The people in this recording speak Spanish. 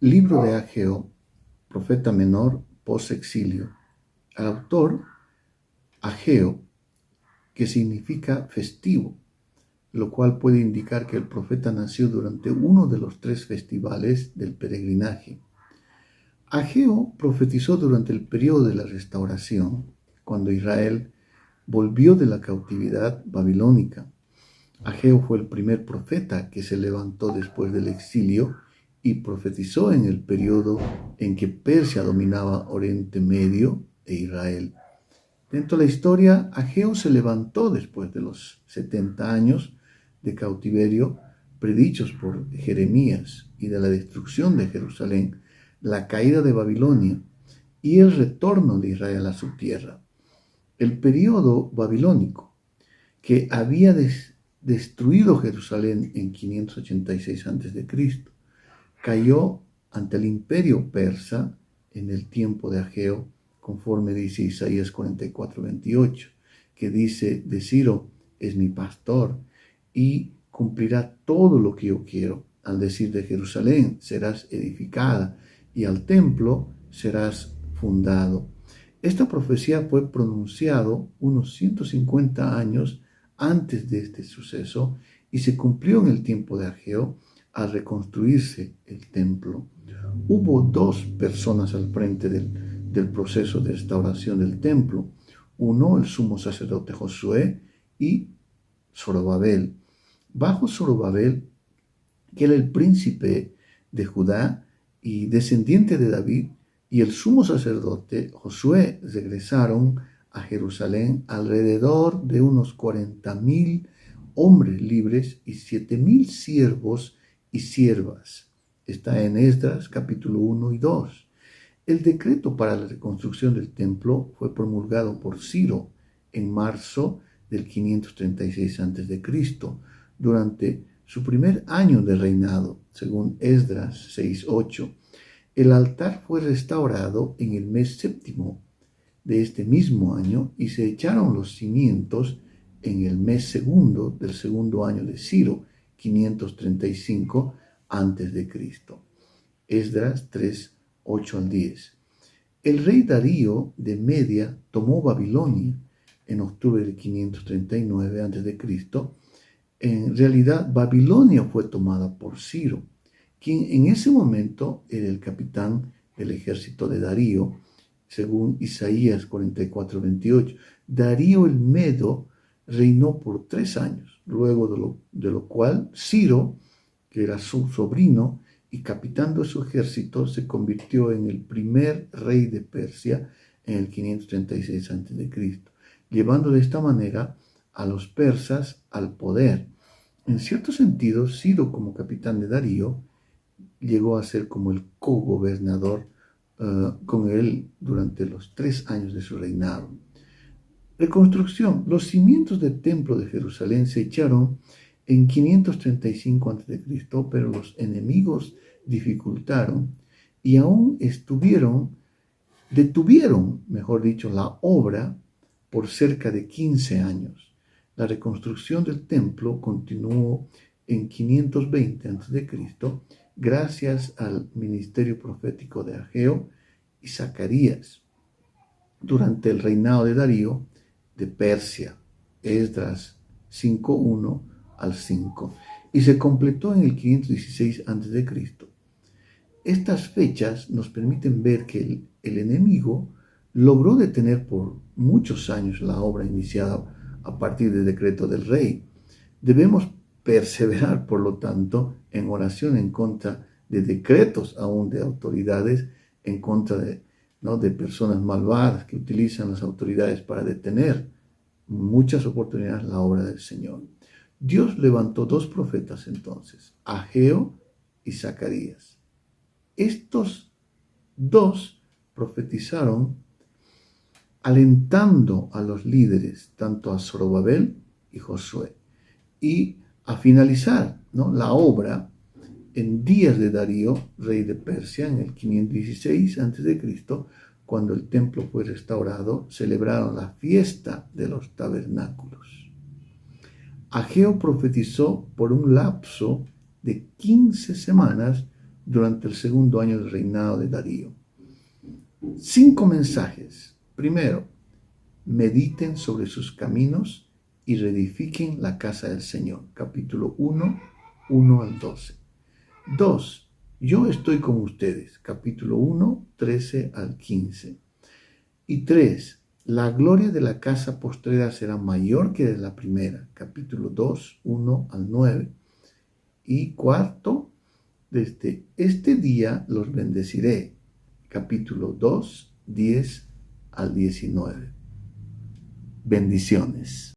Libro de Ageo, profeta menor, post-exilio. Al autor, Ageo, que significa festivo, lo cual puede indicar que el profeta nació durante uno de los 3 festivales del peregrinaje. Ageo profetizó durante el periodo de la restauración, cuando Israel volvió de la cautividad babilónica. Ageo fue el primer profeta que se levantó después del exilio y profetizó en el periodo en que Persia dominaba Oriente Medio e Israel. Dentro de la historia, Ageo se levantó después de los 70 años de cautiverio predichos por Jeremías y de la destrucción de Jerusalén, la caída de Babilonia y el retorno de Israel a su tierra. El periodo babilónico, que había destruido Jerusalén en 586 a.C., cayó ante el imperio persa en el tiempo de Ageo, conforme dice Isaías 44:28, que dice: de Ciro es mi pastor y cumplirá todo lo que yo quiero. Al decir de Jerusalén serás edificada y al templo serás fundado. Esta profecía fue pronunciada unos 150 años antes de este suceso y se cumplió en el tiempo de Ageo al reconstruirse el templo. Hubo 2 personas al frente del proceso de restauración del templo. Uno, el sumo sacerdote Josué, y Zorobabel. Bajo Zorobabel, que era el príncipe de Judá y descendiente de David, y el sumo sacerdote Josué regresaron a Jerusalén alrededor de unos 40,000 hombres libres y 7,000 siervos y siervas. Está en Esdras capítulo 1 y 2. El decreto para la reconstrucción del templo fue promulgado por Ciro en marzo del 536 a.C., durante su primer año de reinado, según Esdras 6:8. El altar fue restaurado en el mes 7 de este mismo año y se echaron los cimientos en el mes 2 del segundo año de Ciro, 535 a.C. Esdras 3:8-10. El rey Darío de Media tomó Babilonia en octubre de 539 a.C. En realidad, Babilonia fue tomada por Ciro, quien en ese momento era el capitán del ejército de Darío, según Isaías 44:28. Darío el Medo reinó por 3 años, luego de lo cual Ciro, que era su sobrino y capitán de su ejército, se convirtió en el primer rey de Persia en el 536 a.C., llevando de esta manera a los persas al poder. En cierto sentido, Ciro, como capitán de Darío, llegó a ser como el co-gobernador con él durante los 3 años de su reinado. Reconstrucción. Los cimientos del templo de Jerusalén se echaron en 535 a.C., pero los enemigos dificultaron y aún detuvieron, mejor dicho, la obra por cerca de 15 años. La reconstrucción del templo continuó en 520 a.C., gracias al ministerio profético de Ageo y Zacarías, durante el reinado de Darío de Persia, Esdras 5:1-5, y se completó en el 516 a.C. Estas fechas nos permiten ver que el enemigo logró detener por muchos años la obra iniciada a partir del decreto del rey. Debemos perseverar, por lo tanto, en oración en contra de decretos aún de autoridades, en contra de personas malvadas que utilizan las autoridades para detener muchas oportunidades la obra del Señor. Dios levantó 2 profetas entonces, Ageo y Zacarías. Estos 2 profetizaron alentando a los líderes, tanto a Zorobabel y Josué, y a finalizar la obra en días de Darío, rey de Persia, en el 516 a.C., cuando el templo fue restaurado, celebraron la fiesta de los tabernáculos. Ageo profetizó por un lapso de 15 semanas durante el segundo año del reinado de Darío. 5 mensajes. Primero, mediten sobre sus caminos y reedifiquen la casa del Señor. Capítulo 1, 1 al 12. 2. Yo estoy con ustedes. Capítulo 1, 13 al 15. Y 3. La gloria de la casa postrera será mayor que de la primera. Capítulo 2, 1 al 9. Y 4. Desde este día los bendeciré. Capítulo 2, 10 al 19. Bendiciones.